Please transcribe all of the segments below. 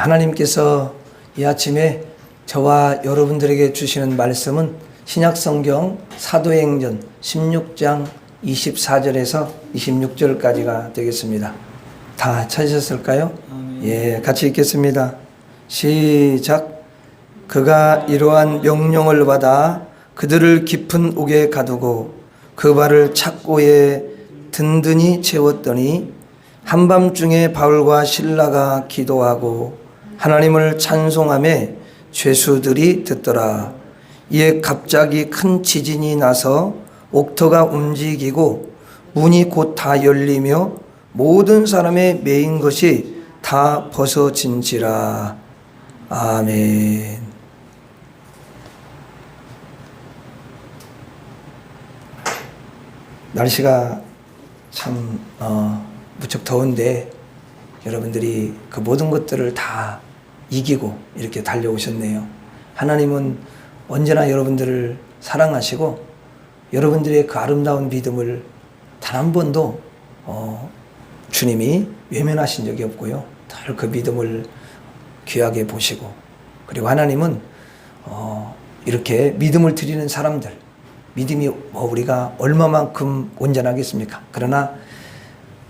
하나님께서 이 아침에 저와 여러분들에게 주시는 말씀은 신약성경 사도행전 16장 24절에서 26절까지가 되겠습니다. 다 찾으셨을까요? 예, 같이 읽겠습니다. 시작. 그가 이러한 명령을 받아 그들을 깊은 옥에 가두고 그 발을 착고에 든든히 채웠더니 한밤중에 바울과 실라가 기도하고 하나님을 찬송하며 죄수들이 듣더라. 이에 갑자기 큰 지진이 나서 옥터가 움직이고 문이 곧 다 열리며 모든 사람의 매인 것이 다 벗어진지라. 아멘. 날씨가 참 무척 더운데 여러분들이 그 모든 것들을 다 이기고 이렇게 달려오셨네요. 하나님은 언제나 여러분들을 사랑하시고 여러분들의 그 아름다운 믿음을 단 한 번도 주님이 외면하신 적이 없고요. 늘 그 믿음을 귀하게 보시고, 그리고 하나님은 이렇게 믿음을 드리는 사람들, 믿음이 우리가 얼마만큼 온전하겠습니까? 그러나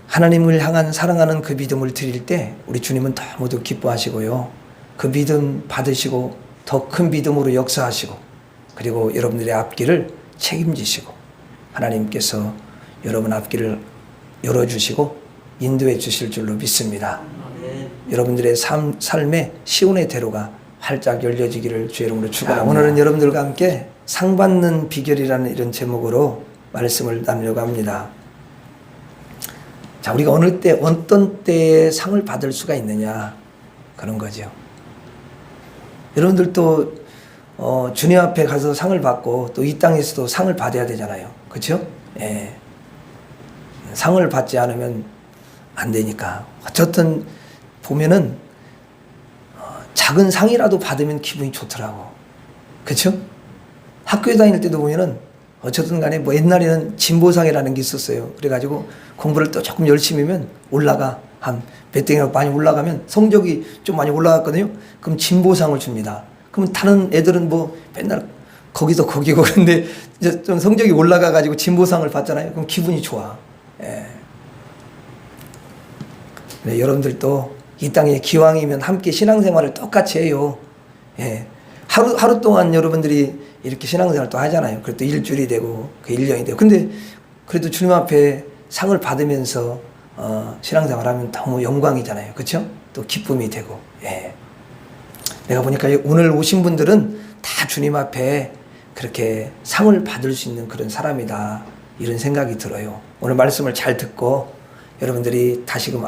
하나님을 향한 사랑하는 그 믿음을 드릴 때 우리 주님은 너무도 기뻐하시고요. 그 믿음 받으시고 더 큰 믿음으로 역사하시고, 그리고 여러분들의 앞길을 책임지시고 하나님께서 여러분 앞길을 열어주시고 인도해 주실 줄로 믿습니다. 여러분들의 삶의 시온의 대로가 활짝 열려지기를 주의 이름으로 축원합니다. 오늘은 여러분들과 함께 상 받는 비결이라는 이런 제목으로 말씀을 나누려고 합니다. 자, 우리가 어느 때 어떤 때에 상을 받을 수가 있느냐, 그런 거죠. 여러분들도 주님 앞에 가서 상을 받고 또 이 땅에서도 상을 받아야 되잖아요. 그렇죠? 예. 상을 받지 않으면 안 되니까. 어쨌든 보면은 작은 상이라도 받으면 기분이 좋더라고. 그렇죠? 학교에 다닐 때도 보면은 어쨌든 간에 뭐 옛날에는 진보상이라는 게 있었어요. 그래가지고 공부를 또 조금 열심히 하면 올라가. 한 몇 등이라고 많이 올라가면 성적이 좀 많이 올라갔거든요. 그럼 진보상을 줍니다. 그럼 다른 애들은 뭐 맨날 거기서 거기고 그런데 이제 좀 성적이 올라가가지고 진보상을 받잖아요. 그럼 기분이 좋아. 예. 네, 여러분들도 이 땅에 기왕이면 함께 신앙생활을 똑같이 해요. 예. 하루 동안 여러분들이 이렇게 신앙생활 또 하잖아요. 그래도 일주일이 되고 그 1년이 되고. 근데 그래도 주님 앞에 상을 받으면서 신앙생활 하면 너무 영광이잖아요. 그렇죠? 또 기쁨이 되고. 예. 내가 보니까 오늘 오신 분들은 다 주님 앞에 그렇게 상을 받을 수 있는 그런 사람이다, 이런 생각이 들어요. 오늘 말씀을 잘 듣고 여러분들이 다시금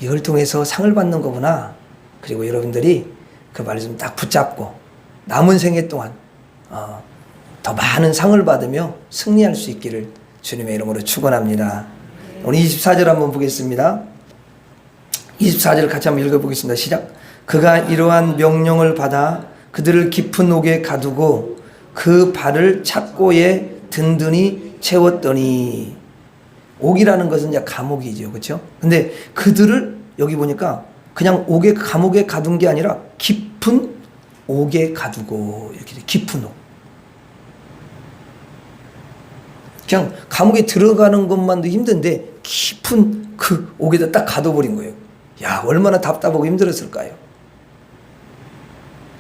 이걸 통해서 상을 받는 거구나. 그리고 여러분들이 그 말씀 딱 붙잡고 남은 생애 동안 더 많은 상을 받으며 승리할 수 있기를 주님의 이름으로 축원합니다. 오늘 24절 한번 보겠습니다. 24절 같이 한번 읽어보겠습니다. 시작. 그가 이러한 명령을 받아 그들을 깊은 옥에 가두고 그 발을 착고에 든든히 채웠더니, 옥이라는 것은 이제 감옥이죠. 그렇죠? 근데 그들을 여기 보니까 그냥 감옥에 가둔 게 아니라 깊은 옥에 가두고, 이렇게 깊은 옥. 그냥 감옥에 들어가는 것만도 힘든데 깊은 그 옥에다 딱 가둬버린 거예요. 야, 얼마나 답답하고 힘들었을까요?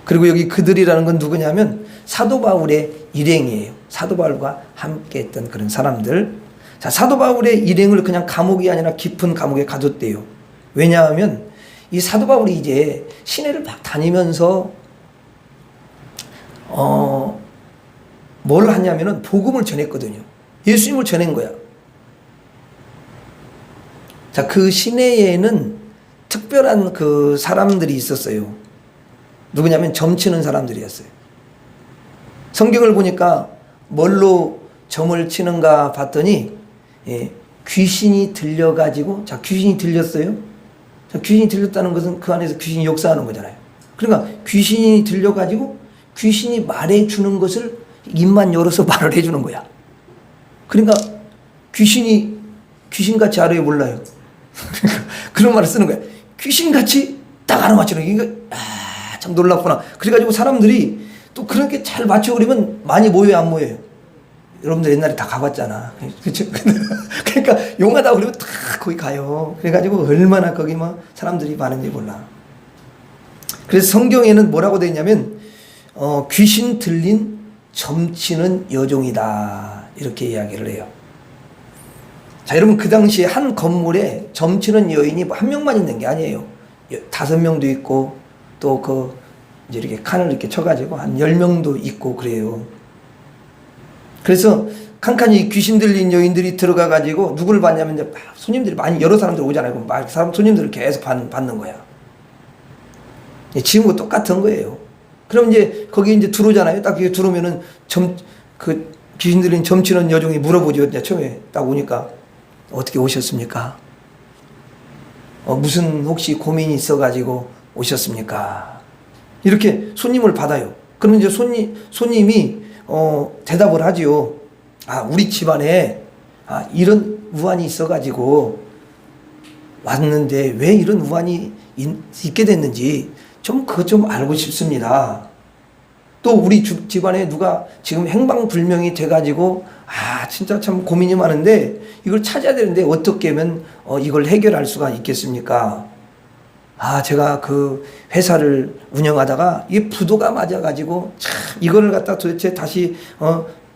그리고 여기 그들이라는 건 누구냐면 사도 바울의 일행이에요. 사도 바울과 함께 했던 그런 사람들. 자, 사도 바울의 일행을 그냥 감옥이 아니라 깊은 감옥에 가뒀대요. 왜냐하면 이 사도 바울이 이제 시내를 막 다니면서 뭘 하냐면은 복음을 전했거든요. 예수님을 전한 거야. 자, 그 시내에는 특별한 그 사람들이 있었어요. 누구냐면 점치는 사람들이었어요. 성경을 보니까 뭘로 점을 치는가 봤더니 귀신이 들려가지고, 자, 귀신이 들렸어요. 자, 귀신이 들렸다는 것은 그 안에서 귀신이 역사하는 거잖아요. 그러니까 귀신이 들려가지고 귀신이 말해주는 것을 입만 열어서 말을 해주는 거야. 그러니까 귀신같이 알아요, 몰라요? 그런 말을 쓰는 거야. 귀신같이 딱 하나 맞추는 이거 참 놀랍구나. 그래가지고 사람들이 또 그렇게 잘 맞추고 그러면 많이 모여요, 안 모여요? 여러분들 옛날에 다 가봤잖아. 그렇죠? 그러니까 용하다고 그러면 다 거기 가요. 그래가지고 얼마나 거기 뭐 사람들이 많은지 몰라. 그래서 성경에는 뭐라고 되어 있냐면 귀신 들린 점치는 여종이다 이렇게 이야기를 해요. 자, 여러분 그 당시에 한 건물에 점치는 여인이 뭐 한 명만 있는 게 아니에요. 5명도 있고 또 이제 이렇게 칸을 이렇게 쳐가지고 한 10명도 있고 그래요. 그래서 칸칸이 귀신 들린 여인들이 들어가가지고 누구를 봤냐면 이제 손님들이 많이 여러 사람들 오잖아요. 그럼 막 손님들을 계속 받는 거야. 지금과 똑같은 거예요. 그럼 이제 거기 이제 들어오잖아요. 딱 들어오면은 그 귀신 들린 점치는 여종이 물어보죠. 이제 처음에 딱 오니까 어떻게 오셨습니까? 무슨 혹시 고민이 있어가지고 오셨습니까? 이렇게 손님을 받아요. 그러면 이제 손님이 대답을 하지요. 우리 집안에 이런 우환이 있어가지고 왔는데 왜 이런 우환이 있게 됐는지 그거 좀 알고 싶습니다. 또 우리 집안에 누가 지금 행방불명이 돼가지고 진짜 참 고민이 많은데 이걸 찾아야 되는데 어떻게 하면 이걸 해결할 수가 있겠습니까? 제가 그 회사를 운영하다가 이게 부도가 맞아가지고 참 이거를 갖다 도대체 다시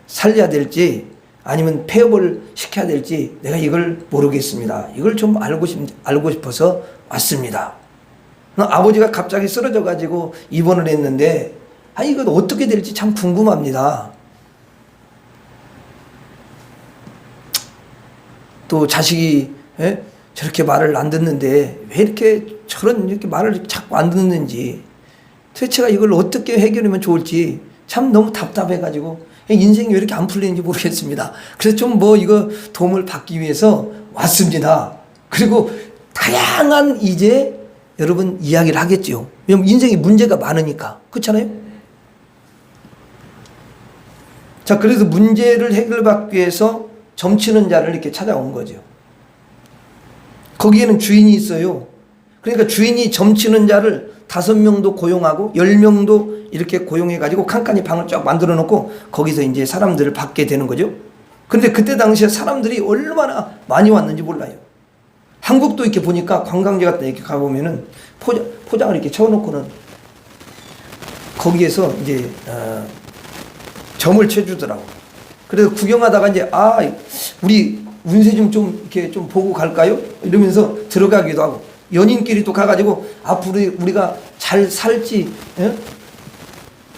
살려야 될지 아니면 폐업을 시켜야 될지 내가 이걸 모르겠습니다. 이걸 좀 알고 싶어서 왔습니다. 아버지가 갑자기 쓰러져가지고 입원을 했는데 이거 어떻게 될지 참 궁금합니다. 또 자식이 저렇게 말을 안 듣는데 왜 이렇게 말을 자꾸 안 듣는지 도대체가 이걸 어떻게 해결하면 좋을지 참 너무 답답해가지고 인생이 왜 이렇게 안 풀리는지 모르겠습니다. 그래서 좀 이거 도움을 받기 위해서 왔습니다. 그리고 다양한 이제 여러분 이야기를 하겠죠. 왜냐면 인생에 문제가 많으니까. 그렇잖아요? 자, 그래서 문제를 해결받기 위해서 점치는 자를 이렇게 찾아온 거죠. 거기에는 주인이 있어요. 그러니까 주인이 점치는 자를 5명도 고용하고 10명도 이렇게 고용해가지고 칸칸이 방을 쫙 만들어 놓고 거기서 이제 사람들을 받게 되는 거죠. 근데 그때 당시에 사람들이 얼마나 많이 왔는지 몰라요. 한국도 이렇게 보니까 관광지 같은 데 이렇게 가보면은 포장을 이렇게 채워놓고는 거기에서 이제 점을 쳐주더라고. 그래서 구경하다가 이제 우리 운세 좀 이렇게 좀 보고 갈까요? 이러면서 들어가기도 하고 연인끼리 또 가가지고 앞으로 우리가 잘 살지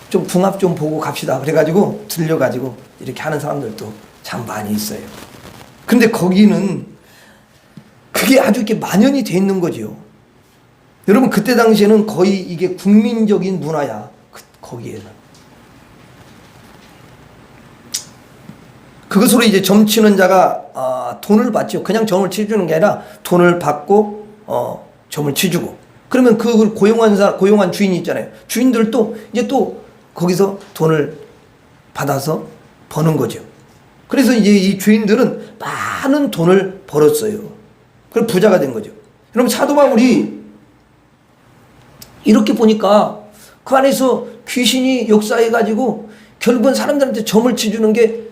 좀 궁합 좀 보고 갑시다. 그래가지고 들려가지고 이렇게 하는 사람들도 참 많이 있어요. 근데 거기는 그게 아주 이렇게 만연이 돼 있는 거죠. 여러분 그때 당시에는 거의 이게 국민적인 문화야. 거기에는. 그것으로 이제 점치는 자가 돈을 받죠. 그냥 점을 치주는 게 아니라 돈을 받고 점을 치주고. 그러면 그걸 고용한 주인이 있잖아요. 주인들도 이제 또 거기서 돈을 받아서 버는 거죠. 그래서 이제 이 주인들은 많은 돈을 벌었어요. 그래서 부자가 된 거죠. 여러분 사도 바울이 이렇게 보니까 그 안에서 귀신이 역사해가지고 결국은 사람들한테 점을 치주는 게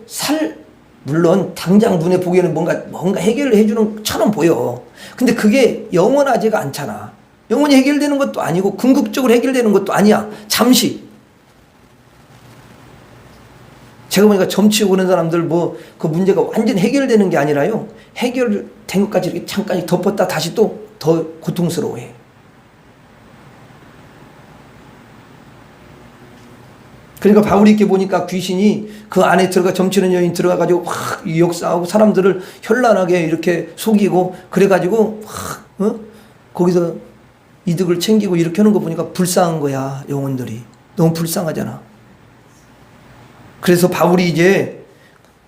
물론 당장 눈에 보기에는 뭔가 해결을 해주는 것처럼 보여. 근데 그게 영원하지가 않잖아. 영원히 해결되는 것도 아니고 궁극적으로 해결되는 것도 아니야. 잠시. 제가 보니까 점치고 그런 사람들 그 문제가 완전 해결되는 게 아니라요. 해결된 것까지 이렇게 잠깐 덮었다 다시 또 더 고통스러워해. 그러니까 바울이 이렇게 보니까 귀신이 그 안에 점치는 여인 들어가가지고 확 역사하고 사람들을 현란하게 이렇게 속이고 그래가지고 확 거기서 이득을 챙기고 이렇게 하는 거 보니까 불쌍한 거야. 영혼들이 너무 불쌍하잖아. 그래서 바울이 이제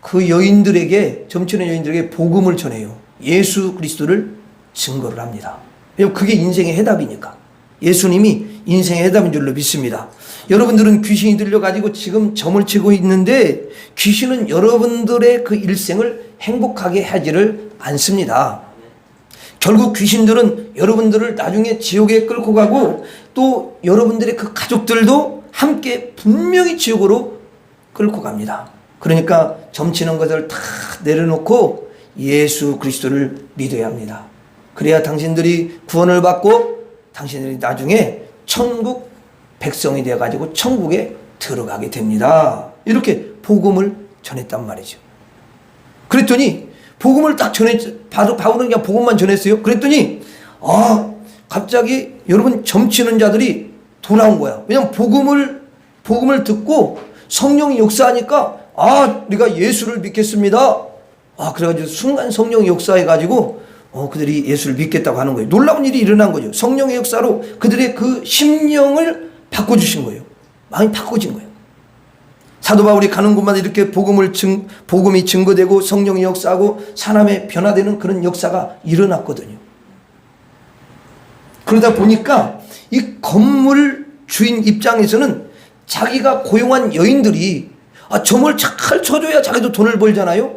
그 여인들에게 점치는 여인들에게 복음을 전해요. 예수 그리스도를 증거를 합니다. 왜냐면 그게 인생의 해답이니까. 예수님이 인생의 해답인 줄로 믿습니다. 여러분들은 귀신이 들려가지고 지금 점을 치고 있는데 귀신은 여러분들의 그 일생을 행복하게 하지를 않습니다. 결국 귀신들은 여러분들을 나중에 지옥에 끌고 가고 또 여러분들의 그 가족들도 함께 분명히 지옥으로 끌고 갑니다. 그러니까 점치는 것을 다 내려놓고 예수 그리스도를 믿어야 합니다. 그래야 당신들이 구원을 받고 당신들이 나중에 천국 백성이 되어가지고 천국에 들어가게 됩니다. 이렇게 복음을 전했단 말이죠. 그랬더니 복음을 딱 바울은 그냥 복음만 전했어요. 그랬더니 갑자기 여러분 점치는 자들이 돌아온 거야. 왜냐면 복음을 듣고 성령이 역사하니까 우리가 예수를 믿겠습니다. 그래가지고 순간 성령이 역사해가지고 그들이 예수를 믿겠다고 하는 거예요. 놀라운 일이 일어난 거죠. 성령의 역사로 그들의 그 심령을 바꿔주신 거예요. 마음이 바꿔진 거예요. 사도 바울이 가는 곳마다 이렇게 복음이 증거되고 성령이 역사하고 사람의 변화되는 그런 역사가 일어났거든요. 그러다 보니까 이 건물 주인 입장에서는 자기가 고용한 여인들이 점을 잘 쳐줘야 자기도 돈을 벌잖아요.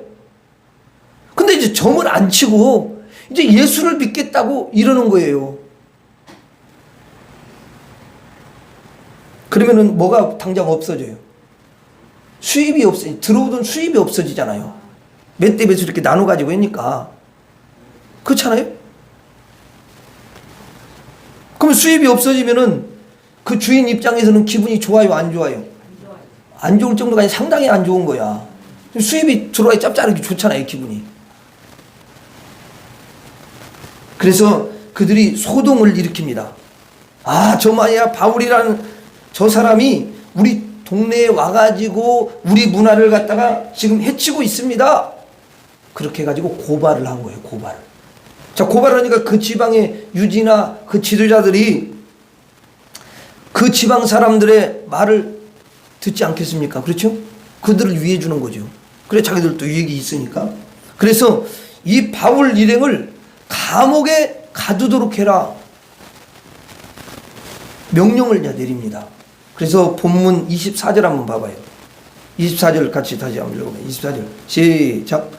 근데 이제 점을 안 치고 이제 예수를 믿겠다고 이러는 거예요. 그러면은 뭐가 당장 없어져요? 수입이 들어오던 수입이 없어지잖아요. 몇 대 몇으로 이렇게 나눠가지고 하니까. 그렇잖아요? 그러면 수입이 없어지면은 그 주인 입장에서는 기분이 좋아요, 안 좋아요? 안 좋을 정도가 아니라 상당히 안 좋은 거야. 수입이 들어와야 짭짤하게 좋잖아요, 기분이. 그래서 그들이 소동을 일으킵니다. 저만이야 바울이라는 저 사람이 우리 동네에 와가지고 우리 문화를 갖다가 지금 해치고 있습니다. 그렇게 해가지고 고발을 한 거예요. 고발을. 자, 고발을 하니까 그 지방의 유지나 그 지도자들이 그 지방 사람들의 말을 듣지 않겠습니까? 그렇죠? 그들을 위해 주는 거죠. 그래 자기들도 유익이 있으니까. 그래서 이 바울 일행을 감옥에 가두도록 해라. 명령을 내립니다. 그래서 본문 24절 한번 봐봐요. 24절 같이 다시 한번 읽어봐요. 24절 시작.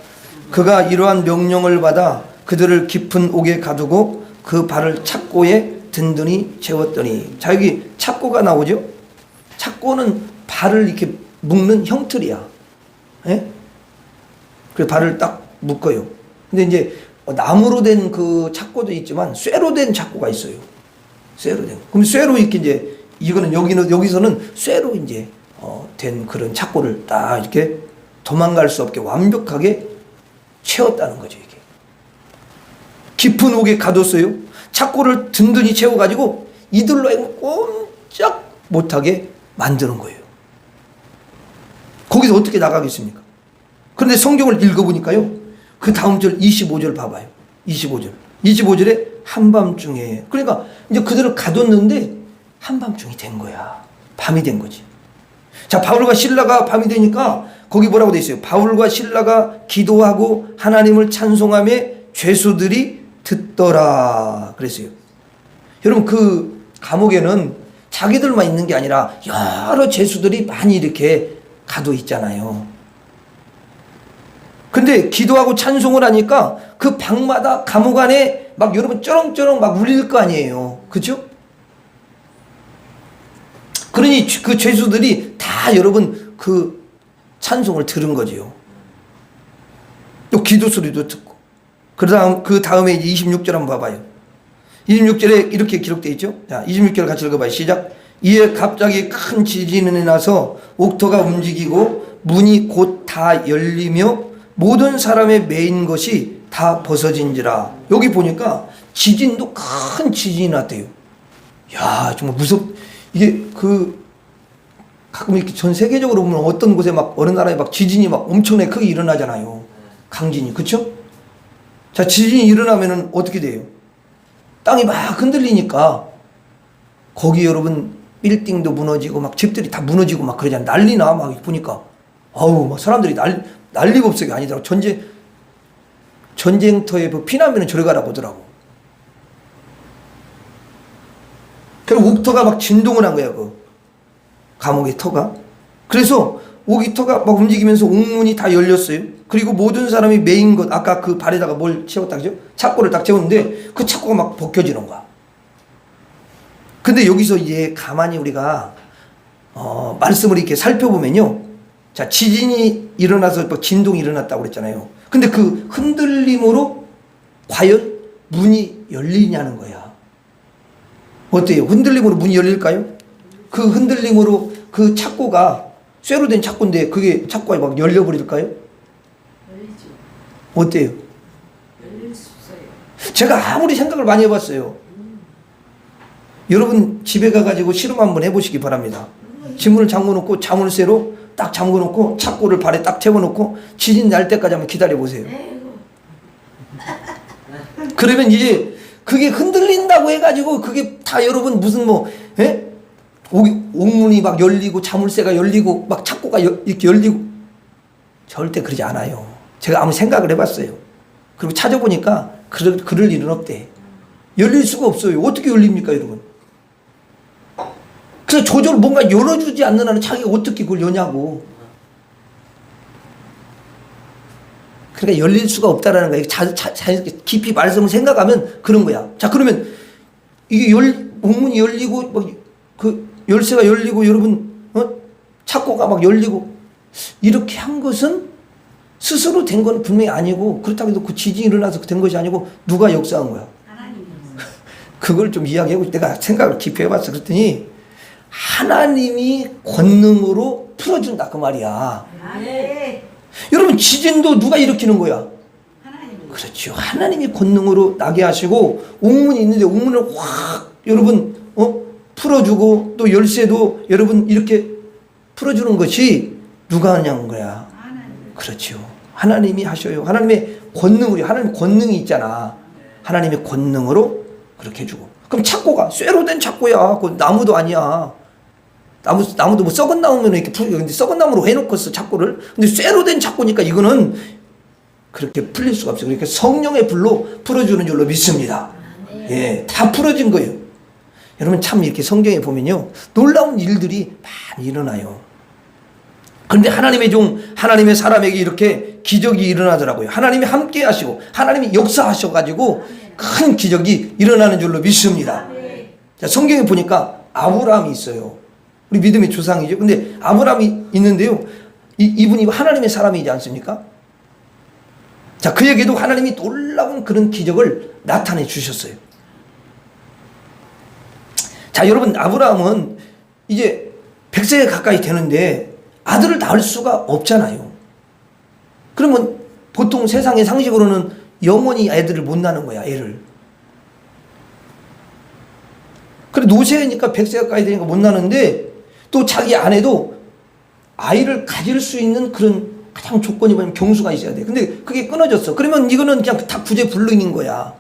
그가 이러한 명령을 받아 그들을 깊은 옥에 가두고 그 발을 착고에 든든히 채웠더니. 자, 여기 착고가 나오죠. 착고는 발을 이렇게 묶는 형틀이야. 예? 그래서 발을 딱 묶어요. 근데 이제 나무로 된 그 착고도 있지만 쇠로 된 착고가 있어요. 쇠로 된. 그럼 쇠로 이렇게 이제 이거는 여기서는 쇠로 이제 된 그런 착고를 딱 이렇게 도망갈 수 없게 완벽하게 채웠다는 거죠, 이게. 깊은 옥에 가뒀어요. 착고를 든든히 채워가지고 이들로 하여금 꼼짝 못하게 만드는 거예요. 거기서 어떻게 나가겠습니까? 그런데 성경을 읽어보니까요, 그 다음 절 25절 봐봐요. 25절에 한밤중에, 그러니까 이제 그들을 가뒀는데 한밤중이 된 거야. 밤이 된 거지. 자, 바울과 실라가 밤이 되니까 거기 뭐라고 돼 있어요? 바울과 실라가 기도하고 하나님을 찬송하며 죄수들이 듣더라 그랬어요. 여러분, 그 감옥에는 자기들만 있는 게 아니라 여러 죄수들이 많이 이렇게 가둬 있잖아요. 근데 기도하고 찬송을 하니까 그 방마다 감옥 안에 막 여러분 쩌렁쩌렁 막 울릴 거 아니에요. 그죠? 그러니 그 죄수들이 다 여러분 그 찬송을 들은 거지요. 또 기도 소리도 듣고. 그 다음에 26절 한번 봐봐요. 26절에 이렇게 기록되어 있죠. 자, 26절 같이 읽어봐요. 시작. 이에 갑자기 큰 지진이 나서 옥토가 움직이고 문이 곧 다 열리며 모든 사람의 매인 것이 다 벗어진지라. 여기 보니까 지진도 큰 지진이 났대요. 야, 정말 이게 가끔 이렇게 전 세계적으로 보면 어떤 곳에 막 어느 나라에 막 지진이 막 엄청나게 크게 일어나잖아요. 강진이. 그쵸? 자, 지진이 일어나면은 어떻게 돼요? 땅이 막 흔들리니까 거기 여러분 빌딩도 무너지고 막 집들이 다 무너지고 막 그러잖아요. 난리나 막 보니까. 막 사람들이 난리법석이 아니더라고. 전쟁터에 피나면은 저리 가라 보더라고. 그리고 옥터가 막 진동을 한 거야, 그 감옥의 터가. 그래서 오기터가 막 움직이면서 옥문이 다 열렸어요. 그리고 모든 사람이 메인 것, 아까 그 발에다가 뭘 채웠다 그죠? 착고를 딱 채웠는데 그 착고가 막 벗겨지는 거야. 근데 여기서 이제 가만히 우리가 말씀을 이렇게 살펴보면요. 자, 지진이 일어나서 막 진동이 일어났다고 그랬잖아요. 근데 그 흔들림으로 과연 문이 열리냐는 거야. 어때요? 흔들림으로 문이 열릴까요? 그 흔들림으로 그 착고가 쇠로 된 착고인데 그게 착고가 막 열려버릴까요? 열리죠. 어때요? 열릴 수 있어요. 제가 아무리 생각을 많이 해봤어요. 여러분 집에 가가지고 실험 한번 해보시기 바랍니다. 지문을 잠궈놓고 자물쇠로 딱 잠궈놓고 착고를 발에 딱 채워놓고 지진 날 때까지 한번 기다려보세요. 그러면 이제 그게 흔들린다고 해가지고 그게 다 여러분 무슨 뭐 옥문이 막 열리고 자물쇠가 열리고 막 착고가 이렇게 열리고 절대 그러지 않아요. 제가 아무 생각을 해봤어요. 그리고 찾아보니까 그럴 일은 없대. 열릴 수가 없어요. 어떻게 열립니까 여러분? 그래서 조절 뭔가 열어주지 않는 한은 자기가 어떻게 그걸 여냐고. 그러니까 열릴 수가 없다라는 거예요. 자연스럽게 깊이 말씀을 생각하면 그런 거야. 자, 그러면 이게 옥문이 열리고 그 열쇠가 열리고 여러분 착고가 막 열리고 이렇게 한 것은 스스로 된 건 분명히 아니고, 그렇다고 해도 그 지진이 일어나서 된 것이 아니고 누가 역사한 거야? 하나님이. 그걸 좀 이야기하고 내가 생각을 깊이 해봤어. 그랬더니 하나님이 권능으로 풀어준다 그 말이야. 네. 여러분 지진도 누가 일으키는 거야? 하나님. 그렇죠. 하나님이 권능으로 나게 하시고 옥문이 있는데 옥문을 확 여러분 풀어주고 또 열쇠도 여러분 이렇게 풀어주는 것이 누가 하냐는 거야. 하나님. 그렇죠. 하나님이 하셔요. 하나님의 권능으로, 하나님 권능이 있잖아. 하나님의 권능으로 그렇게 해주고. 그럼 착고가 쇠로 된 착고야. 그 나무도 아니야. 나무도 뭐 썩은 나무면 이렇게 풀려. 근데 썩은 나무로 해놓고서 착고를. 근데 쇠로 된 착고니까 이거는 그렇게 풀릴 수가 없어요. 그러니까 성령의 불로 풀어주는 줄로 믿습니다. 예, 다 풀어진 거예요. 여러분 참 이렇게 성경에 보면요, 놀라운 일들이 많이 일어나요. 그런데 하나님의 종, 하나님의 사람에게 이렇게 기적이 일어나더라고요. 하나님이 함께 하시고 하나님이 역사하셔가지고 큰 기적이 일어나는 줄로 믿습니다. 자, 성경에 보니까 아브라함이 있어요. 우리 믿음의 조상이죠. 근데 아브라함이 있는데요, 이분이 하나님의 사람이지 않습니까? 자, 그에게도 하나님이 놀라운 그런 기적을 나타내 주셨어요. 자, 여러분 아브라함은 이제 100세에 가까이 되는데 아들을 낳을 수가 없잖아요. 그러면 보통 세상의 상식으로는 영원히 애들을 못 낳는 거야, 애를. 그래 노쇠니까 100세 가까이 되니까 못 낳는데 또 자기 아내도 아이를 가질 수 있는 그런 가장 조건이 뭐냐면 경수가 있어야 돼. 근데 그게 끊어졌어. 그러면 이거는 그냥 다 구제불능인 거야.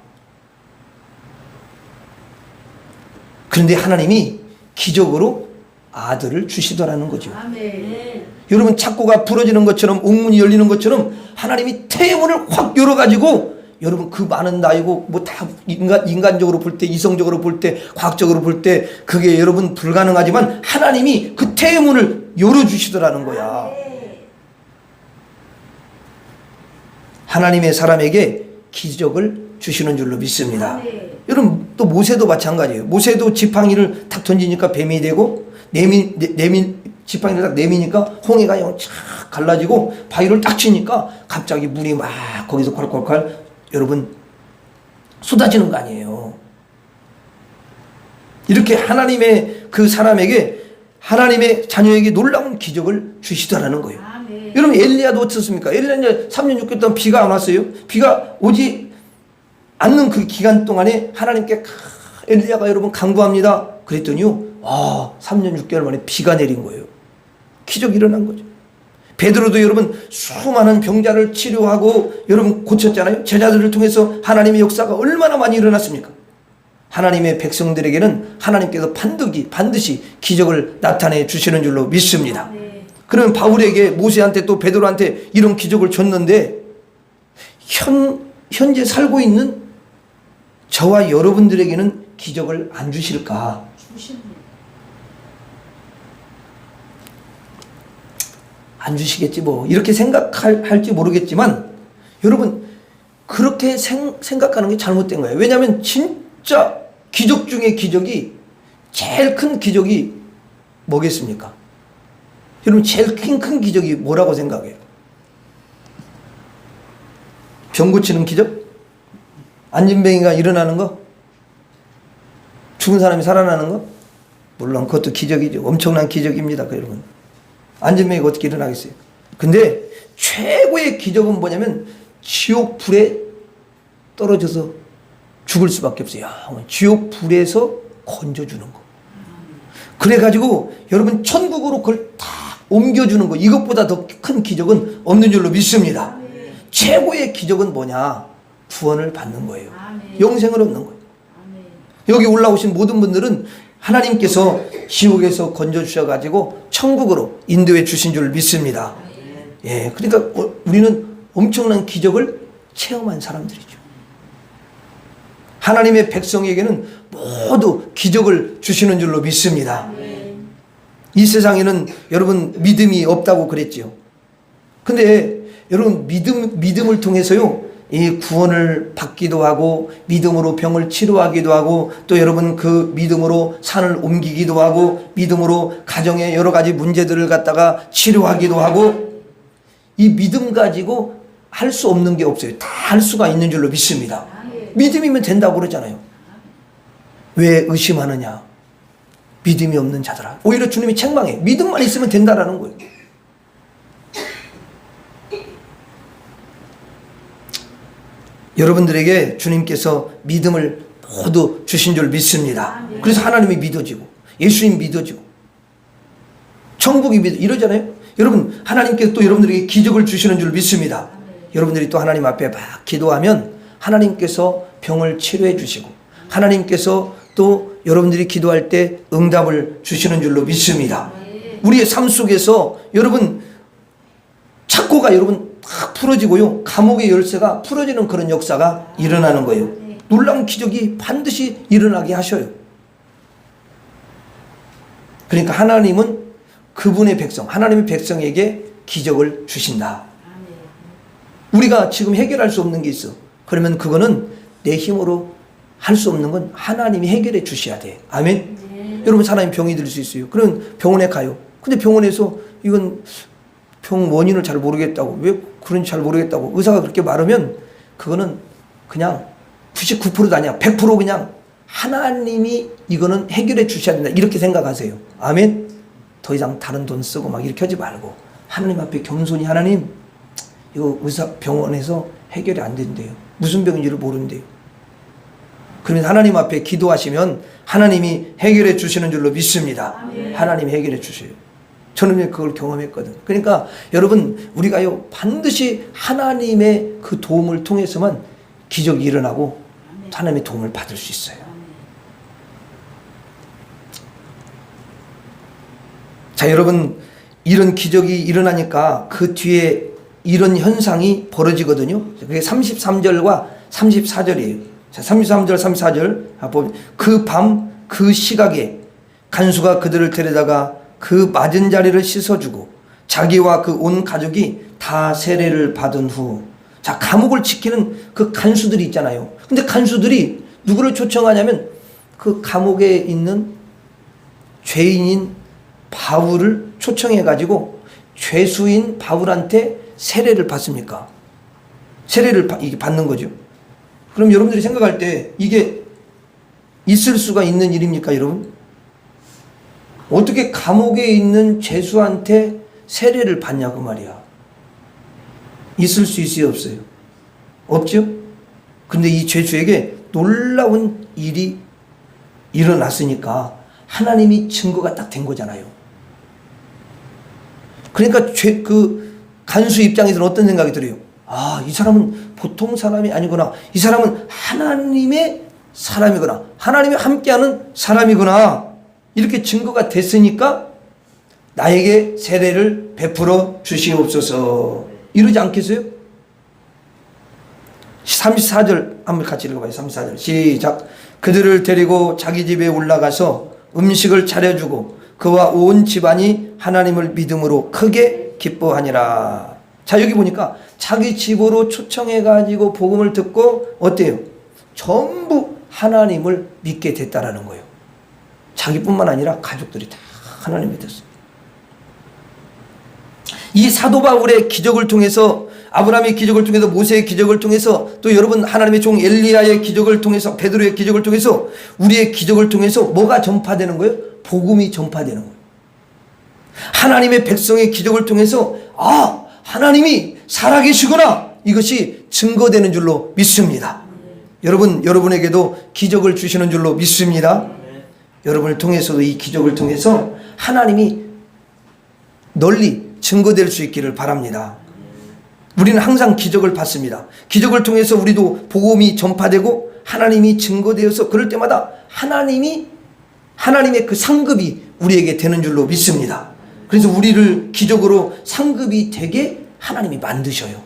그런데 하나님이 기적으로 아들을 주시더라는 거죠. 아멘. 여러분 착고가 부러지는 것처럼 옥문이 열리는 것처럼 하나님이 태문을 확 열어가지고 여러분 그 많은 나이고 뭐 다 인간적으로 볼 때, 이성적으로 볼 때, 과학적으로 볼 때 그게 여러분 불가능하지만 하나님이 그 태문을 열어주시더라는 거야. 하나님의 사람에게 기적을 주시는 줄로 믿습니다. 여러분 또 모세도 마찬가지예요. 모세도 지팡이를 탁 던지니까 뱀이 되고 지팡이를 딱 내미니까 홍해가 쫙 갈라지고 바위를 딱 치니까 갑자기 물이 막 거기서 콸콸콸 여러분 쏟아지는 거 아니에요. 이렇게 하나님의 그 사람에게, 하나님의 자녀에게 놀라운 기적을 주시더라는 거예요. 아멘. 여러분 엘리야도 어떻습니까? 엘리야 3년 6개월 동안 비가 안 왔어요. 비가 오지 않는 그 기간 동안에 하나님께 엘리야가 여러분 간구합니다. 그랬더니요, 3년 6개월 만에 비가 내린 거예요. 기적이 일어난 거죠. 베드로도 여러분 수많은 병자를 치료하고 여러분 고쳤잖아요. 제자들을 통해서 하나님의 역사가 얼마나 많이 일어났습니까? 하나님의 백성들에게는 하나님께서 반드시 기적을 나타내 주시는 줄로 믿습니다. 그러면 바울에게, 모세한테 또 베드로한테 이런 기적을 줬는데 현재 살고 있는 저와 여러분들에게는 기적을 안 주실까? 주십니다. 안 주시겠지 뭐 이렇게 생각할지 모르겠지만 여러분 그렇게 생각하는 게 잘못된 거예요. 왜냐하면 진짜 기적 중에 기적이 제일 큰 기적이 뭐겠습니까? 여러분 제일 큰 기적이 뭐라고 생각해요? 병 고치는 기적? 안진뱅이가 일어나는 거? 죽은 사람이 살아나는 거? 물론 그것도 기적이죠. 엄청난 기적입니다. 여러분. 안진뱅이가 어떻게 일어나겠어요? 근데 최고의 기적은 뭐냐면 지옥 불에 떨어져서 죽을 수밖에 없어요. 지옥 불에서 건져주는 거. 그래가지고 여러분 천국으로 그걸 다 옮겨주는 거. 이것보다 더 큰 기적은 없는 줄로 믿습니다. 아멘. 최고의 기적은 뭐냐? 구원을 받는 거예요. 아멘. 영생을 얻는 거예요. 아멘. 여기 올라오신 모든 분들은 하나님께서 지옥에서 건져주셔가지고 천국으로 인도해 주신 줄 믿습니다. 예, 그러니까 우리는 엄청난 기적을 체험한 사람들이죠. 하나님의 백성에게는 모두 기적을 주시는 줄로 믿습니다. 이 세상에는 여러분 믿음이 없다고 그랬지요. 근데 여러분 믿음을 통해서요 이 구원을 받기도 하고 믿음으로 병을 치료하기도 하고 또 여러분 그 믿음으로 산을 옮기기도 하고 믿음으로 가정의 여러 가지 문제들을 갖다가 치료하기도 하고 이 믿음 가지고 할 수 없는 게 없어요. 다 할 수가 있는 줄로 믿습니다. 믿음이면 된다고 그러잖아요. 왜 의심하느냐? 믿음이 없는 자들아. 오히려 주님이 책망해. 믿음만 있으면 된다라는 거예요. 여러분들에게 주님께서 믿음을 모두 주신 줄 믿습니다. 그래서 하나님이 믿어지고 예수님 믿어지고 천국이 이러잖아요. 여러분 하나님께서 또 여러분들에게 기적을 주시는 줄 믿습니다. 여러분들이 또 하나님 앞에 막 기도하면 하나님께서 병을 치료해 주시고 하나님께서 또 여러분들이 기도할 때 응답을 주시는 줄로 믿습니다. 우리의 삶 속에서 여러분 착고가 여러분 딱 풀어지고요. 감옥의 열쇠가 풀어지는 그런 역사가 일어나는 거예요. 놀라운 기적이 반드시 일어나게 하셔요. 그러니까 하나님은 그분의 백성, 하나님의 백성에게 기적을 주신다. 우리가 지금 해결할 수 없는 게 있어. 그러면 그거는 내 힘으로 할 수 없는 건 하나님이 해결해 주셔야 돼. 아멘. 여러분 사람이 병이 들 수 있어요. 그럼 병원에 가요. 근데 병원에서 이건 병 원인을 잘 모르겠다고, 왜 그런지 잘 모르겠다고 의사가 그렇게 말하면 그거는 그냥 99%도 아니야. 100% 그냥 하나님이 이거는 해결해 주셔야 된다. 이렇게 생각하세요. 아멘. 더 이상 다른 돈 쓰고 막 이렇게 하지 말고 하나님 앞에 겸손히 하나님 이거 의사 병원에서 해결이 안 된대요. 무슨 병인지를 모른대요. 그러면 하나님 앞에 기도하시면 하나님이 해결해 주시는 줄로 믿습니다. 아멘. 하나님이 해결해 주셔요. 저는 그걸 경험했거든. 그러니까 여러분 우리가요 반드시 하나님의 그 도움을 통해서만 기적이 일어나고 하나님의 도움을 받을 수 있어요. 자 여러분 이런 기적이 일어나니까 그 뒤에 이런 현상이 벌어지거든요. 그게 33절과 34절이에요. 자, 33절, 34절. 그 밤, 그 시각에 간수가 그들을 데려다가 그 맞은 자리를 씻어주고 자기와 그 온 가족이 다 세례를 받은 후. 자, 감옥을 지키는 그 간수들이 있잖아요. 근데 간수들이 누구를 초청하냐면 그 감옥에 있는 죄인인 바울을 초청해가지고 죄수인 바울한테 세례를 받습니까? 세례를 받는 거죠. 그럼 여러분들이 생각할 때 이게 있을 수가 있는 일입니까, 여러분? 어떻게 감옥에 있는 죄수한테 세례를 받냐고 말이야. 있을 수 있어요, 없어요? 없죠? 근데 이 죄수에게 놀라운 일이 일어났으니까 하나님이 증거가 딱 된 거잖아요. 그러니까 그 간수 입장에서는 어떤 생각이 들어요? 아, 이 사람은 보통 사람이 아니구나. 이 사람은 하나님의 사람이구나. 하나님이 함께하는 사람이구나. 이렇게 증거가 됐으니까 나에게 세례를 베풀어 주시옵소서. 이러지 않겠어요? 34절 한번 같이 읽어봐요. 34절 시작. 그들을 데리고 자기 집에 올라가서 음식을 차려주고 그와 온 집안이 하나님을 믿음으로 크게 크게 기뻐하니라. 자, 여기 보니까 자기 집으로 초청해가지고 복음을 듣고 어때요? 전부 하나님을 믿게 됐다라는 거예요. 자기뿐만 아니라 가족들이 다 하나님 믿었어요. 이 사도 바울의 기적을 통해서, 아브라함의 기적을 통해서, 모세의 기적을 통해서, 또 여러분 하나님의 종 엘리야의 기적을 통해서, 베드로의 기적을 통해서, 우리의 기적을 통해서 뭐가 전파되는 거예요? 복음이 전파되는 거예요. 하나님의 백성의 기적을 통해서 아, 하나님이 살아계시구나, 이것이 증거되는 줄로 믿습니다. 여러분에게도 기적을 주시는 줄로 믿습니다. 여러분을 통해서도 이 기적을 통해서 하나님이 널리 증거될 수 있기를 바랍니다. 우리는 항상 기적을 받습니다. 기적을 통해서 우리도 복음이 전파되고 하나님이 증거되어서 그럴 때마다 하나님의 그 상급이 우리에게 되는 줄로 믿습니다. 그래서 우리를 기적으로 상급이 되게 하나님이 만드셔요.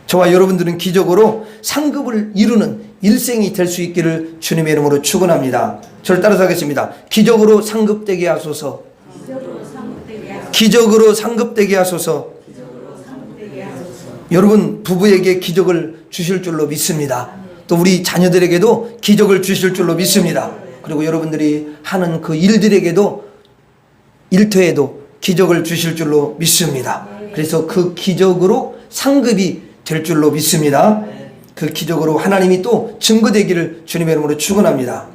저와 여러분들은 기적으로 상급을 이루는 일생이 될 수 있기를 주님의 이름으로 축원합니다. 저를 따라서 하겠습니다. 기적으로 상급되게 하소서. 기적으로 상급되게 하소서. 여러분 부부에게 기적을 주실 줄로 믿습니다. 또 우리 자녀들에게도 기적을 주실 줄로 믿습니다. 그리고 여러분들이 하는 그 일들에게도, 일터에도 기적을 주실 줄로 믿습니다. 그래서 그 기적으로 상급이 될 줄로 믿습니다. 그 기적으로 하나님이 또 증거되기를 주님의 이름으로 축원합니다.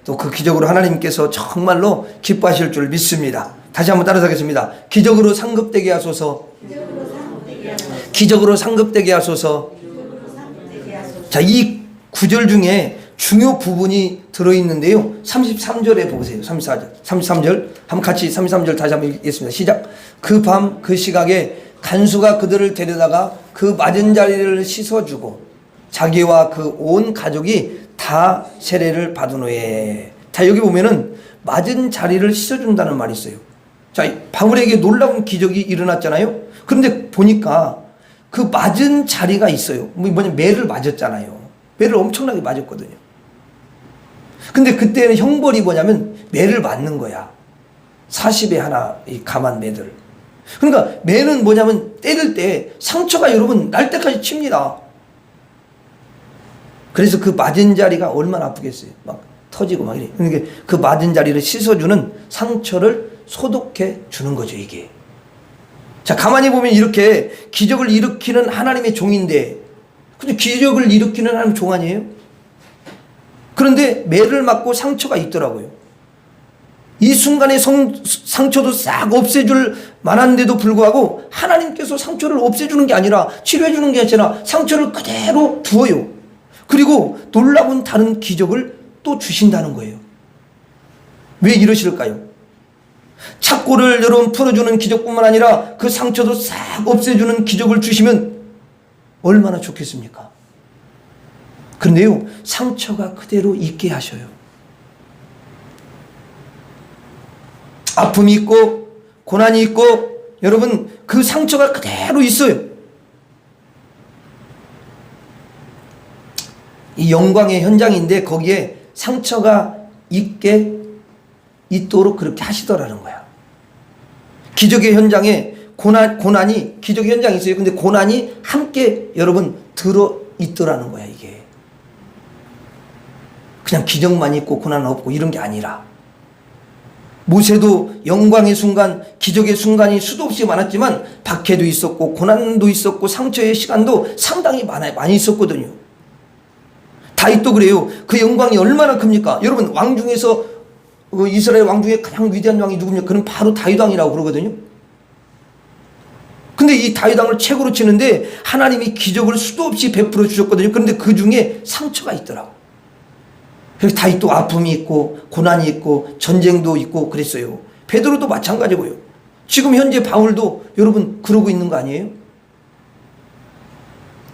또 그 기적으로 하나님께서 정말로 기뻐하실 줄 믿습니다. 다시 한번 따라서하겠습니다. 기적으로 상급되게 하소서. 기적으로 상급되게 하소서. 자, 이 구절 중에 중요 부분이 들어있는데요. 33절에 보세요. 33절. 한번 같이 33절 다시 한번 읽겠습니다. 시작. 그 밤 그 시각에 간수가 그들을 데려다가 그 맞은 자리를 씻어주고 자기와 그 온 가족이 다 세례를 받은 후에. 자, 여기 보면은 맞은 자리를 씻어준다는 말이 있어요. 자, 바울에게 놀라운 기적이 일어났잖아요. 그런데 보니까 그 맞은 자리가 있어요. 뭐냐면 매를 맞았잖아요. 매를 엄청나게 맞았거든요. 근데 그때는 형벌이 뭐냐면 매를 맞는 거야. 40에 하나 이 감한 매들. 그러니까 매는 뭐냐면 때릴 때 상처가 여러분 날 때까지 칩니다. 그래서 그 맞은 자리가 얼마나 아프겠어요. 막 터지고 막 이래. 그러니까 그 맞은 자리를 씻어주는, 상처를 소독해 주는 거죠, 이게. 자, 가만히 보면 이렇게 기적을 일으키는 하나님의 종인데, 근데 기적을 일으키는 하나님 종 아니에요? 그런데 매를 맞고 상처가 있더라고요. 이 순간에 상처도 싹 없애줄 만한데도 불구하고 하나님께서 상처를 없애주는 게 아니라, 치료해주는 게 아니라 상처를 그대로 두어요. 그리고 놀라운 다른 기적을 또 주신다는 거예요. 왜 이러실까요? 착고를 여러분 풀어주는 기적뿐만 아니라 그 상처도 싹 없애주는 기적을 주시면 얼마나 좋겠습니까? 그런데요, 상처가 그대로 있게 하셔요. 아픔이 있고 고난이 있고 여러분 그 상처가 그대로 있어요. 이 영광의 현장인데 거기에 상처가 있도록 그렇게 하시더라는 거야. 기적의 현장에 고난이, 기적의 현장이 있어요. 근데 고난이 함께 여러분 들어있더라는 거야, 이게. 그냥 기적만 있고 고난은 없고 이런 게 아니라. 모세도 영광의 순간, 기적의 순간이 수도 없이 많았지만 박해도 있었고 고난도 있었고 상처의 시간도 상당히 많이 있었거든요. 다윗도 그래요. 그 영광이 얼마나 큽니까? 여러분, 왕 중에서 이스라엘 왕 중에 가장 위대한 왕이 누굽니까? 그는 바로 다윗 왕이라고 그러거든요. 근데 이 다윗 왕을 최고로 치는데 하나님이 기적을 수도 없이 베풀어 주셨거든요. 그런데 그 중에 상처가 있더라고. 그래서 다윗도 아픔이 있고 고난이 있고 전쟁도 있고 그랬어요. 베드로도 마찬가지고요. 지금 현재 바울도 여러분 그러고 있는 거 아니에요?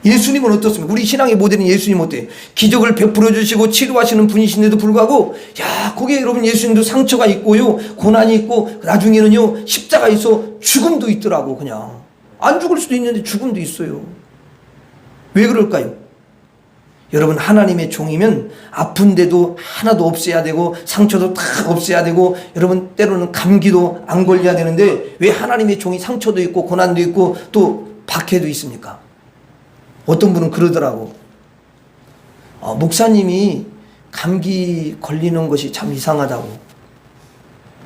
예수님은 어떻습니까? 우리 신앙의 모델인 예수님 어때요? 기적을 베풀어 주시고 치료하시는 분이신데도 불구하고, 야, 거기에 여러분 예수님도 상처가 있고요, 고난이 있고, 나중에는요, 십자가 있어 죽음도 있더라고. 그냥 안 죽을 수도 있는데 죽음도 있어요. 왜 그럴까요? 여러분 하나님의 종이면 아픈데도 하나도 없애야 되고 상처도 다 없애야 되고 여러분 때로는 감기도 안 걸려야 되는데 왜 하나님의 종이 상처도 있고 고난도 있고 또 박해도 있습니까? 어떤 분은 그러더라고. 목사님이 감기 걸리는 것이 참 이상하다고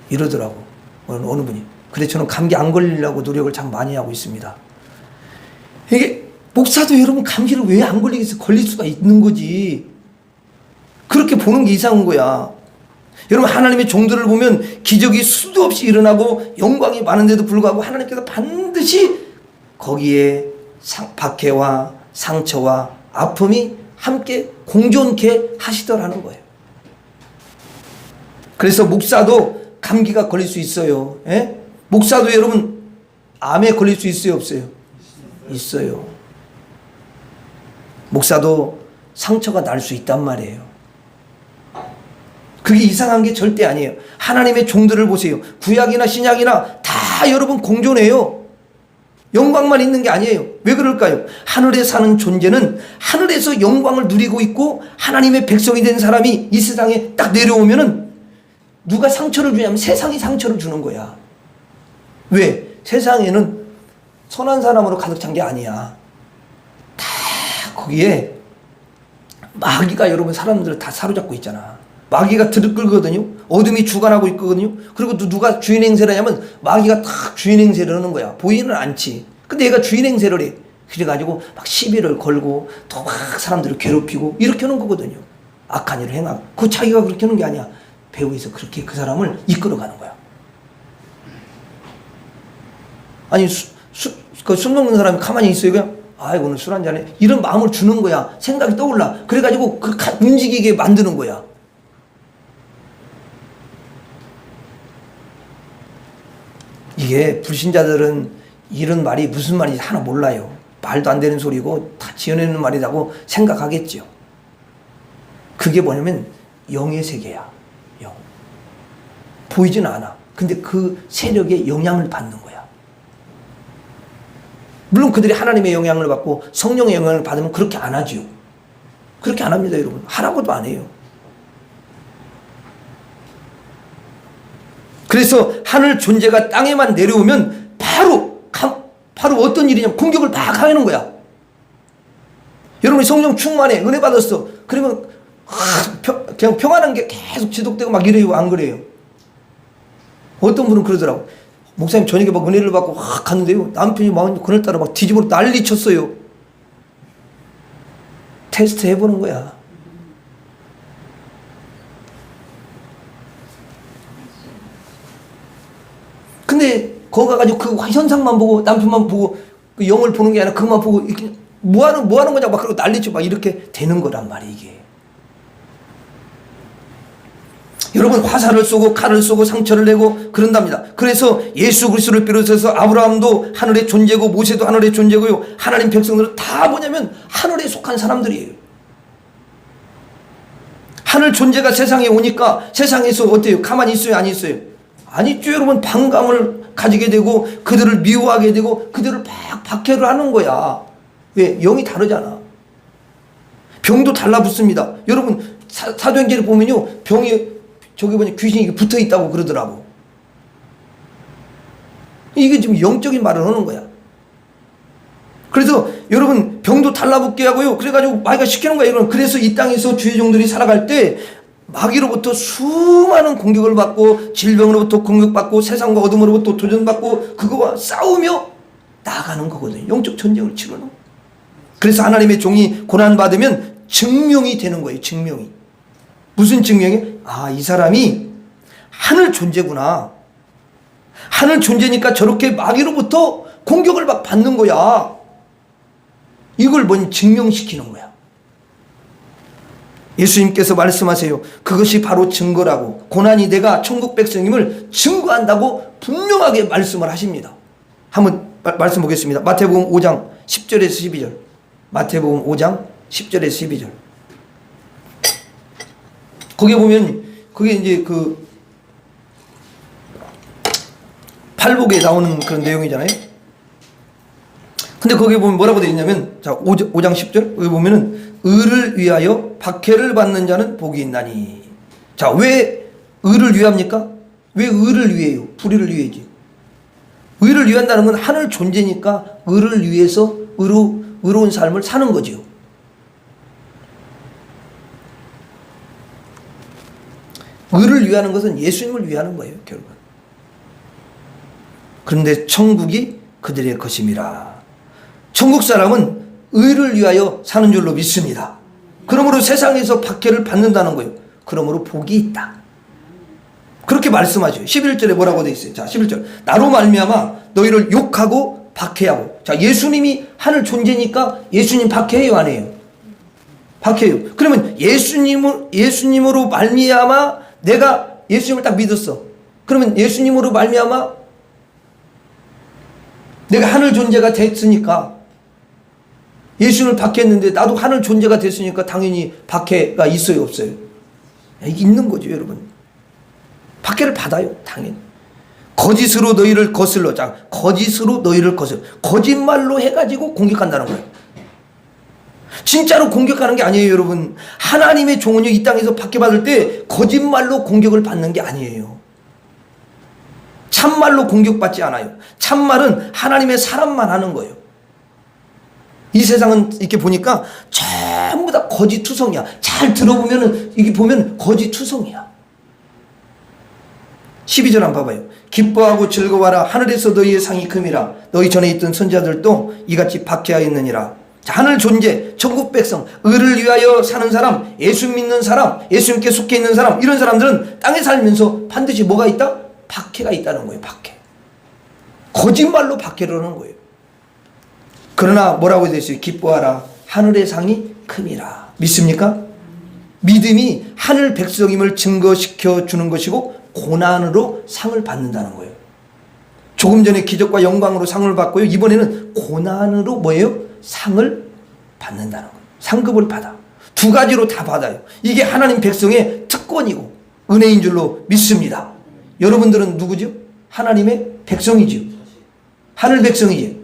이러더라고. 어느 분이. 그래 저는 감기 안 걸리려고 노력을 참 많이 하고 있습니다. 이게 목사도 여러분 감기를 왜 안 걸리겠어? 걸릴 수가 있는 거지. 그렇게 보는 게 이상한 거야. 여러분 하나님의 종들을 보면 기적이 수도 없이 일어나고 영광이 많은데도 불구하고 하나님께서 반드시 거기에 박해와 상처와 아픔이 함께 공존케 하시더라는 거예요. 그래서 목사도 감기가 걸릴 수 있어요. 예? 목사도 여러분 암에 걸릴 수 있어요, 없어요? 있어요. 목사도 상처가 날 수 있단 말이에요. 그게 이상한 게 절대 아니에요. 하나님의 종들을 보세요. 구약이나 신약이나 다 여러분 공존해요. 영광만 있는 게 아니에요. 왜 그럴까요? 하늘에 사는 존재는 하늘에서 영광을 누리고 있고 하나님의 백성이 된 사람이 이 세상에 딱 내려오면은 누가 상처를 주냐면 세상이 상처를 주는 거야. 왜? 세상에는 선한 사람으로 가득 찬 게 아니야. 다 거기에 마귀가 여러분 사람들을 다 사로잡고 있잖아. 마귀가 들이끌거든요. 어둠이 주관하고 있거든요. 그리고 또 누가 주인 행세를 하냐면 마귀가 딱 주인 행세를 하는 거야. 보이는 않지. 근데 얘가 주인 행세를 해. 그래가지고 막 시비를 걸고 또 막 사람들을 괴롭히고 이렇게 하는 거거든요. 악한 일을 행하고. 그거 자기가 그렇게 하는 게 아니야. 배후에서 그렇게 그 사람을 이끌어가는 거야. 아니 술 먹는 사람이 가만히 있어요. 그냥 아이고 오늘 술 한잔해. 이런 마음을 주는 거야. 생각이 떠올라. 그래가지고 그 움직이게 만드는 거야. 이게 불신자들은 이런 말이 무슨 말인지 하나 몰라요. 말도 안 되는 소리고 다 지어내는 말이라고 생각하겠죠. 그게 뭐냐면 영의 세계야. 영. 보이진 않아. 근데 그 세력의 영향을 받는 거야. 물론 그들이 하나님의 영향을 받고 성령의 영향을 받으면 그렇게 안 하지요. 그렇게 안 합니다, 여러분. 하라고도 안 해요. 그래서 하늘 존재가 땅에만 내려오면 바로 어떤 일이냐면 공격을 막 하는 거야. 여러분이 성령 충만해, 은혜 받았어. 그러면 그냥 평안한 게 계속 지속되고 막 이래요, 안 그래요? 어떤 분은 그러더라고. 목사님 저녁에 막 은혜를 받고 확 갔는데요, 남편이 막 그날따라 막 뒤집어 난리 쳤어요. 테스트 해보는 거야. 근데 거기 가가지고 그 현상만 보고 남편만 보고 그 영을 보는 게 아니라 그것만 보고 이렇게 뭐 하는 거냐 막 그러고 난리쳐 막 이렇게 되는 거란 말이에요, 이게. 여러분 화살을 쏘고 칼을 쏘고 상처를 내고 그런답니다. 그래서 예수 그리스도를 비롯해서 아브라함도 하늘의 존재고 모세도 하늘의 존재고요. 하나님 백성들은 다 뭐냐면 하늘에 속한 사람들이에요. 하늘 존재가 세상에 오니까 세상에서 어때요? 가만히 있어요? 안 있어요? 안 있죠. 여러분 반감을 가지게 되고 그들을 미워하게 되고 그들을 막 박해를 하는 거야. 왜? 영이 다르잖아. 병도 달라붙습니다. 여러분 사도행전을 보면요, 병이 저기 보니 귀신이 붙어 있다고 그러더라고. 이게 지금 영적인 말을 하는 거야. 그래서 여러분 병도 달라붙게 하고요. 그래가지고 마귀가 시키는 거야. 여러분 그래서 이 땅에서 주의 종들이 살아갈 때 마귀로부터 수많은 공격을 받고 질병으로부터 공격받고 세상과 어둠으로부터 도전받고 그거와 싸우며 나아가는 거거든요. 영적 전쟁을 치르는. 그래서 하나님의 종이 고난받으면 증명이 되는 거예요. 증명이. 무슨 증명이? 아, 이 사람이 하늘 존재구나. 하늘 존재니까 저렇게 마귀로부터 공격을 막 받는 거야. 이걸 뭔 증명시키는 거야. 예수님께서 말씀하세요. 그것이 바로 증거라고. 고난이 내가 천국 백성임을 증거한다고 분명하게 말씀을 하십니다. 한번 말씀 보겠습니다. 마태복음 5장 10절에서 12절. 마태복음 5장 10절에서 12절. 거기에 보면 그게 이제 그 팔복에 나오는 그런 내용이잖아요. 근데 거기 보면 뭐라고 되어 있냐면, 자, 5장 10절, 여기 보면은, 의를 위하여 박해를 받는 자는 복이 있나니. 자, 왜 의를 위합니까? 왜 의를 위해요? 불의를 위해지. 의를 위한다는 건 하늘 존재니까 의를 위해서 의로운 삶을 사는 거지요. 의를 위하는 것은 예수님을 위하는 거예요, 결국은. 그런데 천국이 그들의 것임이라. 천국 사람은 의를 위하여 사는 줄로 믿습니다. 그러므로 세상에서 박해를 받는다는 거예요. 그러므로 복이 있다. 그렇게 말씀하죠. 11절에 뭐라고 되어 있어요? 자, 11절. 나로 말미암아 너희를 욕하고 박해하고. 자, 예수님이 하늘 존재니까 예수님 박해해요, 안 해요? 박해요. 그러면 예수님으로 말미암아 내가 예수님을 딱 믿었어. 그러면 예수님으로 말미암아 내가 하늘 존재가 됐으니까 예수님을 박해했는데 나도 하늘 존재가 됐으니까 당연히 박해가 있어요, 없어요? 있는 거죠, 여러분. 박해를 받아요, 당연히. 거짓으로 너희를 거슬러. 자, 거짓으로 너희를 거슬러. 거짓말로 해가지고 공격한다는 거예요. 진짜로 공격하는 게 아니에요, 여러분. 하나님의 종은요, 이 땅에서 박해받을 때 거짓말로 공격을 받는 게 아니에요. 참말로 공격받지 않아요. 참말은 하나님의 사람만 하는 거예요. 이 세상은 이렇게 보니까 전부 다 거짓투성이야. 잘 들어보면은, 이게 보면 거짓투성이야. 12절 한번 봐봐요. 기뻐하고 즐거워하라. 하늘에서 너희의 상이 큼이라. 너희 전에 있던 선자들도 이같이 박해하였느니라. 자, 하늘 존재, 천국 백성, 의를 위하여 사는 사람, 예수 믿는 사람, 예수님께 속해 있는 사람, 이런 사람들은 땅에 살면서 반드시 뭐가 있다? 박해가 있다는 거예요. 박해. 거짓말로 박해를 하는 거예요. 그러나 뭐라고 되어 있어요? 기뻐하라. 하늘의 상이 큼이라. 믿습니까? 믿음이 하늘 백성임을 증거시켜 주는 것이고 고난으로 상을 받는다는 거예요. 조금 전에 기적과 영광으로 상을 받고요. 이번에는 고난으로 뭐예요? 상을 받는다는 거예요. 상급을 받아. 두 가지로 다 받아요. 이게 하나님 백성의 특권이고 은혜인 줄로 믿습니다. 여러분들은 누구죠? 하나님의 백성이죠. 하늘 백성이지.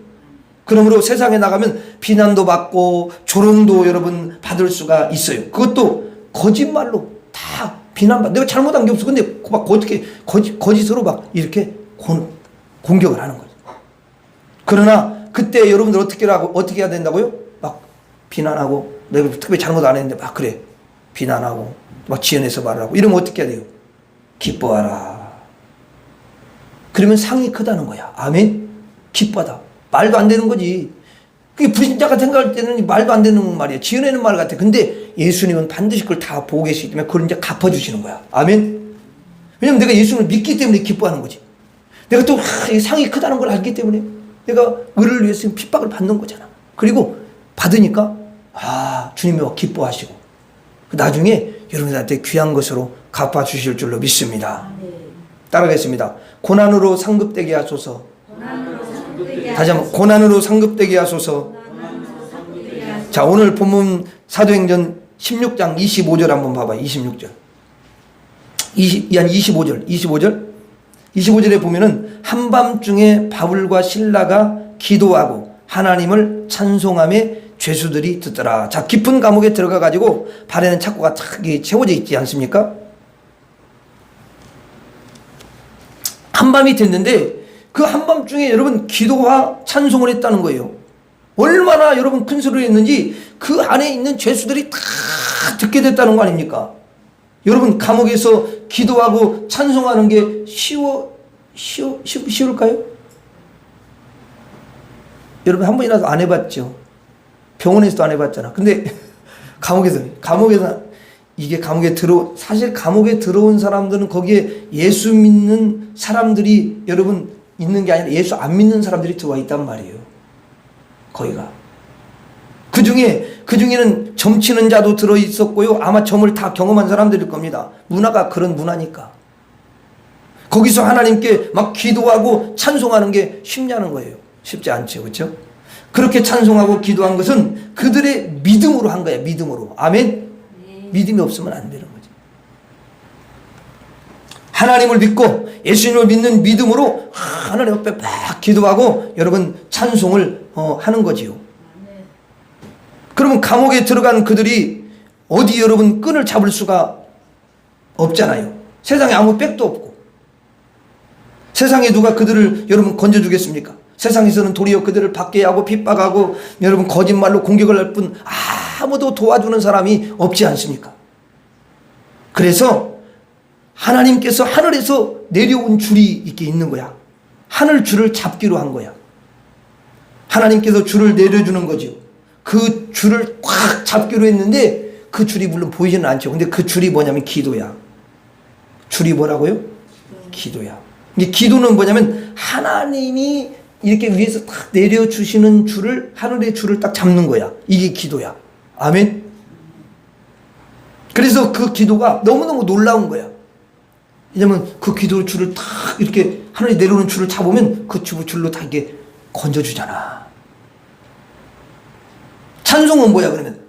그러므로 세상에 나가면 비난도 받고 조롱도 여러분 받을 수가 있어요. 그것도 거짓말로 다 비난받아. 내가 잘못한 게 없어. 근데 막 어떻게 거짓으로 막 이렇게 공격을 하는 거죠. 그러나 그때 여러분들 어떻게 해야 된다고요? 막 비난하고 내가 특별히 잘못 안 했는데 막 그래 비난하고 막 지어내서 말하고 이러면 어떻게 해야 돼요? 기뻐하라. 그러면 상이 크다는 거야. 아멘. 기뻐하다. 말도 안 되는 거지. 그게 불신자가 생각할 때는 말도 안 되는 말이야. 지어내는 말 같아. 근데 예수님은 반드시 그걸 다 보고 계시기 때문에 그걸 이제 갚아주시는 거야. 아멘. 왜냐면 내가 예수님을 믿기 때문에 기뻐하는 거지. 내가 또 상이 크다는 걸 알기 때문에 내가 의를 위해서 핍박을 받는 거잖아. 그리고 받으니까 주님이 기뻐하시고 나중에 여러분들한테 귀한 것으로 갚아주실 줄로 믿습니다. 따라가겠습니다. 고난으로 상급되게 하소서. 다시 한번 고난으로 상급되게 하소서. 자, 오늘 본문 사도행전 16장 25절 한번 봐봐요. 26절. 25절에 보면은 한밤중에 바울과 실라가 기도하고 하나님을 찬송하며 죄수들이 듣더라. 자, 깊은 감옥에 들어가 가지고 발에는 착고가 탁 채워져 있지 않습니까? 한밤이 됐는데 그 한밤중에 여러분 기도와 찬송을 했다는 거예요. 얼마나 여러분 큰 소리를 했는지 그 안에 있는 죄수들이 다 듣게 됐다는 거 아닙니까? 여러분 감옥에서 기도하고 찬송하는 게 쉬울까요? 여러분 한 번이라도 안 해봤죠? 병원에서도 안 해봤잖아. 근데 감옥에서 사실 감옥에 들어온 사람들은 거기에 예수 믿는 사람들이 여러분 있는 게 아니라 예수 안 믿는 사람들이 들어와 있단 말이에요. 거기가. 그 중에는 점치는 자도 들어 있었고요. 아마 점을 다 경험한 사람들일 겁니다. 문화가 그런 문화니까. 거기서 하나님께 막 기도하고 찬송하는 게 쉽냐는 거예요. 쉽지 않죠. 그렇죠? 그렇게 찬송하고 기도한 것은 그들의 믿음으로 한 거예요. 믿음으로. 아멘. 믿음이 없으면 안 되는 거죠. 하나님을 믿고 예수님을 믿는 믿음으로 하나님 앞에 막 기도하고 여러분 찬송을 하는 거지요. 그러면 감옥에 들어간 그들이 어디 여러분 끈을 잡을 수가 없잖아요. 세상에 아무 백도 없고. 세상에 누가 그들을 여러분 건져주겠습니까? 세상에서는 도리어 그들을 박해하고 핍박하고 여러분 거짓말로 공격을 할 뿐 아무도 도와주는 사람이 없지 않습니까? 그래서 하나님께서 하늘에서 내려온 줄이 이렇게 있는 거야. 하늘 줄을 잡기로 한 거야. 하나님께서 줄을 내려주는 거죠. 그 줄을 꽉 잡기로 했는데 그 줄이 물론 보이지는 않죠. 근데 그 줄이 뭐냐면 기도야. 줄이 뭐라고요? 기도야. 이 기도는 뭐냐면 하나님이 이렇게 위에서 딱 내려주시는 줄을, 하늘의 줄을 딱 잡는 거야. 이게 기도야. 아멘. 그래서 그 기도가 너무너무 놀라운 거야. 왜냐면 그 기도 줄을 딱 이렇게 하늘에 내려오는 줄을 잡으면 그 줄로 다 이게 건져주잖아. 찬송은 뭐야 그러면?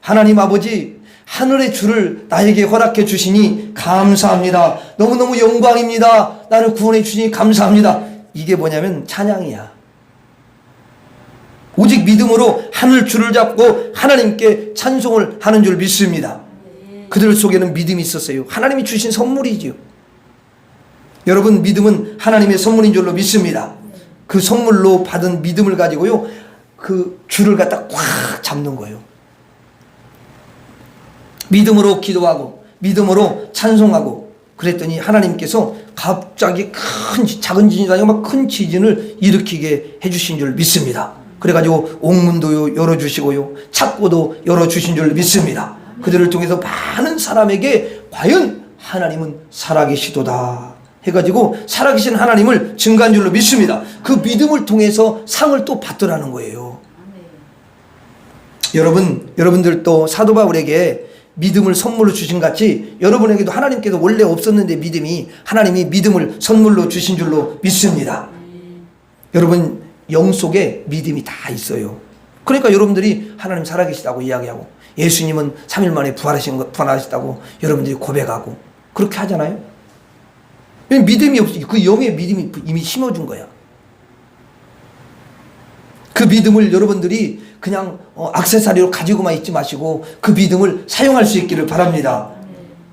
하나님 아버지 하늘의 줄을 나에게 허락해 주시니 감사합니다. 너무너무 영광입니다. 나를 구원해 주시니 감사합니다. 이게 뭐냐면 찬양이야. 오직 믿음으로 하늘 줄을 잡고 하나님께 찬송을 하는 줄 믿습니다. 그들 속에는 믿음이 있었어요. 하나님이 주신 선물이지요. 여러분 믿음은 하나님의 선물인 줄로 믿습니다. 그 선물로 받은 믿음을 가지고요. 그 줄을 갖다 꽉 잡는 거예요. 믿음으로 기도하고 믿음으로 찬송하고 그랬더니 하나님께서 갑자기 작은 지진이 아니고 막 큰 지진을 일으키게 해주신 줄 믿습니다. 그래가지고 옥문도 열어주시고요. 창고도 열어주신 줄 믿습니다. 그들을 통해서 많은 사람에게 과연 하나님은 살아계시도다 해가지고 살아계신 하나님을 증거한 줄로 믿습니다. 그 믿음을 통해서 상을 또 받더라는 거예요. 여러분들도 사도 바울에게 믿음을 선물로 주신 같이 여러분에게도 하나님께서 원래 없었는데 믿음이 하나님이 믿음을 선물로 주신 줄로 믿습니다. 여러분 영 속에 믿음이 다 있어요. 그러니까 여러분들이 하나님 살아계시다고 이야기하고 예수님은 3일 만에 부활하셨다고 여러분들이 고백하고 그렇게 하잖아요. 믿음이 없으니 그 영의 믿음이 이미 심어준 거야. 그 믿음을 여러분들이 그냥 액세서리로 가지고만 있지 마시고 그 믿음을 사용할 수 있기를 바랍니다.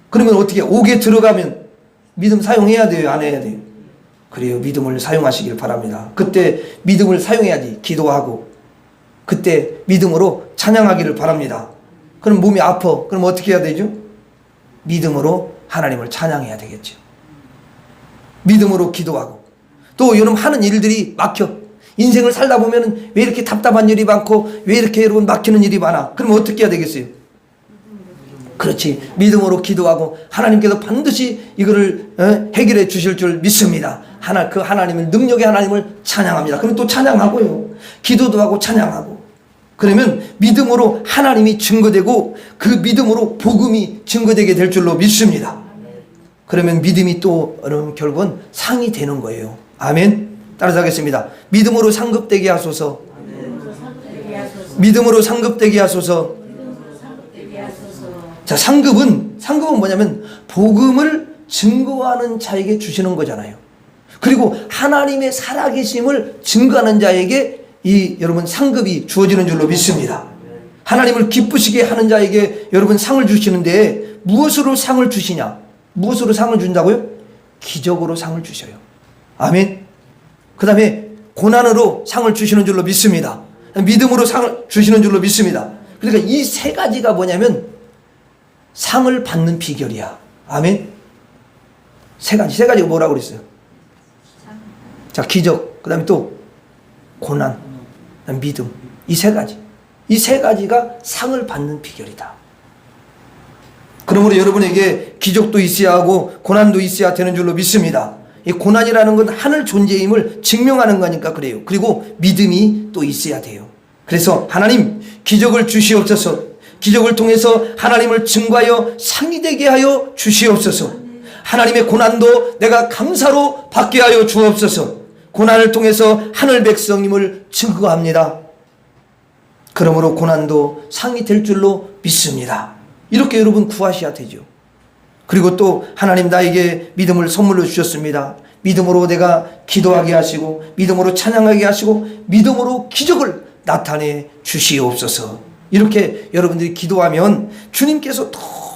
그러면 어떻게 옥에 들어가면 믿음 사용해야 돼요? 안 해야 돼요? 그래요. 믿음을 사용하시길 바랍니다. 그때 믿음을 사용해야지. 기도하고 그때 믿음으로 찬양하기를 바랍니다. 그럼 몸이 아파. 그럼 어떻게 해야 되죠? 믿음으로 하나님을 찬양해야 되겠죠. 믿음으로 기도하고 또 여러분 하는 일들이 막혀. 인생을 살다 보면 왜 이렇게 답답한 일이 많고 왜 이렇게 여러분 막히는 일이 많아? 그럼 어떻게 해야 되겠어요? 그렇지. 믿음으로 기도하고 하나님께서 반드시 이거를 해결해 주실 줄 믿습니다. 그 하나님을 능력의 하나님을 찬양합니다. 그럼 또 찬양하고요. 기도도 하고 찬양하고. 그러면 믿음으로 하나님이 증거되고 그 믿음으로 복음이 증거되게 될 줄로 믿습니다. 그러면 믿음이 또 여러분 결국은 상이 되는 거예요. 아멘. 따라서 하겠습니다. 믿음으로 상급되게 하소서. 믿음으로 상급되게 하소서. 자, 상급은 뭐냐면 복음을 증거하는 자에게 주시는 거잖아요. 그리고 하나님의 살아계심을 증거하는 자에게 이 여러분 상급이 주어지는 줄로 믿습니다. 하나님을 기쁘시게 하는 자에게 여러분 상을 주시는데 무엇으로 상을 주시냐? 무엇으로 상을 준다고요? 기적으로 상을 주셔요. 아멘. 그 다음에 고난으로 상을 주시는 줄로 믿습니다. 믿음으로 상을 주시는 줄로 믿습니다. 그러니까 이 세 가지가 뭐냐면 상을 받는 비결이야. 아멘. 세 가지가 뭐라고 그랬어요? 자, 기적, 그 다음에 또 고난, 그다음에 믿음. 이 세 가지가 상을 받는 비결이다. 그러므로 여러분에게 기적도 있어야 하고 고난도 있어야 되는 줄로 믿습니다. 이 고난이라는 건 하늘 존재임을 증명하는 거니까 그래요. 그리고 믿음이 또 있어야 돼요. 그래서 하나님 기적을 주시옵소서. 기적을 통해서 하나님을 증거하여 상이 되게 하여 주시옵소서. 하나님의 고난도 내가 감사로 받게 하여 주옵소서. 고난을 통해서 하늘 백성임을 증거합니다. 그러므로 고난도 상이 될 줄로 믿습니다. 이렇게 여러분 구하셔야 되죠. 그리고 또 하나님 나에게 믿음을 선물로 주셨습니다. 믿음으로 내가 기도하게 하시고 믿음으로 찬양하게 하시고 믿음으로 기적을 나타내 주시옵소서. 이렇게 여러분들이 기도하면 주님께서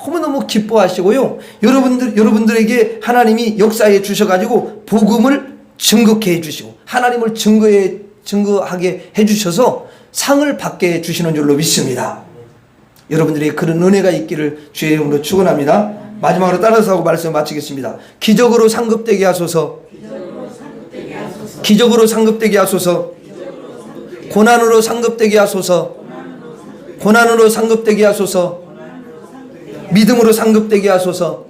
너무너무 기뻐하시고요. 여러분들에게 하나님이 역사해 주셔가지고 복음을 증거케 해주시고 하나님을 증거하게 해주셔서 상을 받게 해주시는 줄로 믿습니다. 여러분들이 그런 은혜가 있기를 주의 이름으로 축원합니다. 마지막으로 따라서 하고 말씀을 마치겠습니다. 기적으로 상급되게 하소서. 기적으로 상급되게 하소서. 고난으로 상급되게 하소서. 고난으로 상급되게 하소서. 믿음으로 상급되게 하소서.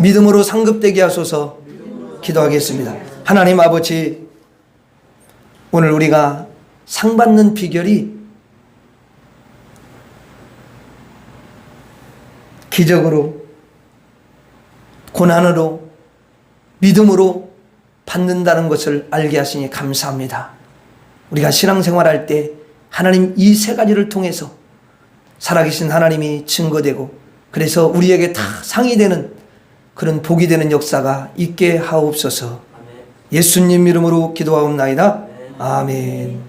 믿음으로 상급되게 하소서. 기도하겠습니다. 하나님 아버지, 오늘 우리가 상 받는 비결이 기적으로, 고난으로, 믿음으로 받는다는 것을 알게 하시니 감사합니다. 우리가 신앙생활할 때 하나님 이 세 가지를 통해서 살아계신 하나님이 증거되고 그래서 우리에게 다 상이 되는 그런 복이 되는 역사가 있게 하옵소서. 예수님 이름으로 기도하옵나이다. 아멘.